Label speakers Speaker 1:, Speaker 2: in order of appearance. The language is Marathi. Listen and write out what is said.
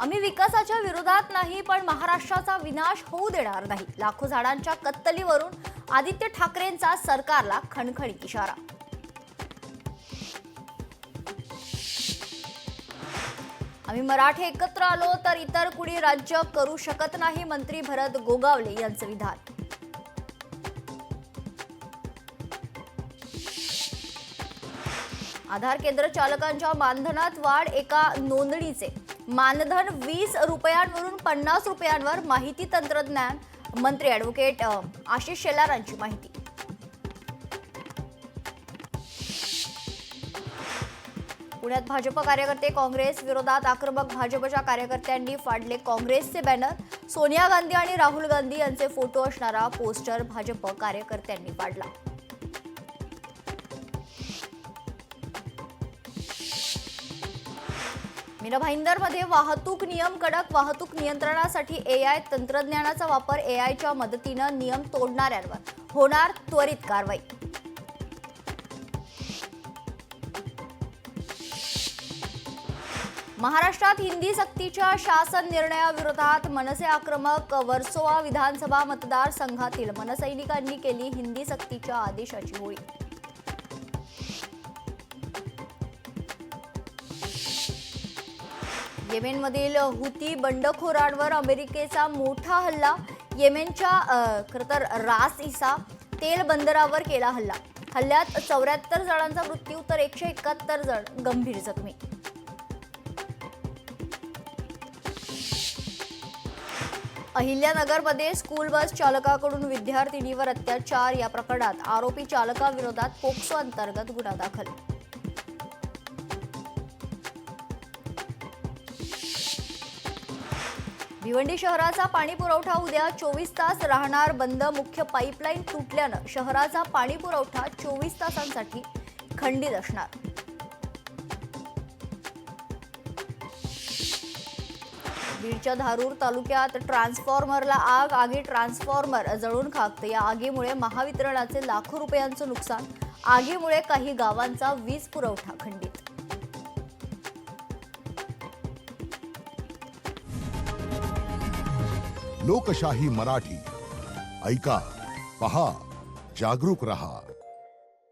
Speaker 1: आम्ही विकासाच्या विरोधात नाही, पण महाराष्ट्राचा विनाश होऊ देणार नाही. लाखो झाडांच्या कत्तलीवरून आदित्य ठाकरेंचा सरकारला खणखणीत इशारा. आम्ही मराठे एकत्र आलो तर इतर कुणी राज्य करू शकत नाही. मंत्री भरत गोगावले यांचं विधान. आधार केंद्र चालकांच्या मानधनात वाढ. एका नोंदणीचे मानधन 20 रुपयांवरून 50 रुपयांवर. माहिती तंत्रज्ञान मंत्री ॲडव्होकेट आशिष शेलारांची माहिती. पुण्यात भाजप कार्यकर्ते काँग्रेस विरोधात आक्रमक. भाजपच्या कार्यकर्त्यांनी फाडले काँग्रेसचे बॅनर. सोनिया गांधी आणि राहुल गांधी यांचे फोटो असणारा पोस्टर भाजप कार्यकर्त्यांनी फाडला. मीरा भाईंदरमध्ये वाहतूक नियम कडक. वाहतूक नियंत्रणासाठी एआय तंत्रज्ञानाचा वापर. एआयच्या मदतीनं नियम तोडणाऱ्यांवर होणार त्वरित कारवाई. महाराष्ट्रात हिंदी सक्तीच्या शासन निर्णयाविरोधात मनसे आक्रमक. वर्सोवा विधानसभा मतदारसंघातील मनसैनिकांनी केली हिंदी सक्तीच्या आदेशाची होळी. येमेनमधील हुती बंडखोरांवर अमेरिकेचा मोठा हल्ला. येमेनच्या खरंतर रास इसा तेल बंदरावर केला हल्ला. हल्ल्यात 74 जणांचा मृत्यू तर 171 जण गंभीर जखमी. अहिल्यानगरमध्ये स्कूल बस चालकाकडून विद्यार्थिनीवर अत्याचार. या प्रकरणात आरोपी चालकाविरोधात पोक्सो अंतर्गत गुन्हा दाखल. भिवंडी शहराचा पाणी पुरवठा उद्या 24 तास राहणार बंद. मुख्य पाईपलाईन तुटल्यानं शहराचा पाणी पुरवठा 24 तासांसाठी खंडित असणार. बीडच्या धारूर तालुक्यात ट्रान्सफॉर्मरला आग. आगीत ट्रान्सफॉर्मर जळून खाक. या आगीमुळे महावितरणाचे लाखो रुपयांचं नुकसान. आगीमुळे काही गावांचा वीज पुरवठा खंडित.
Speaker 2: लोकशाही मराठी ऐका, पहा, जागरूक रहा.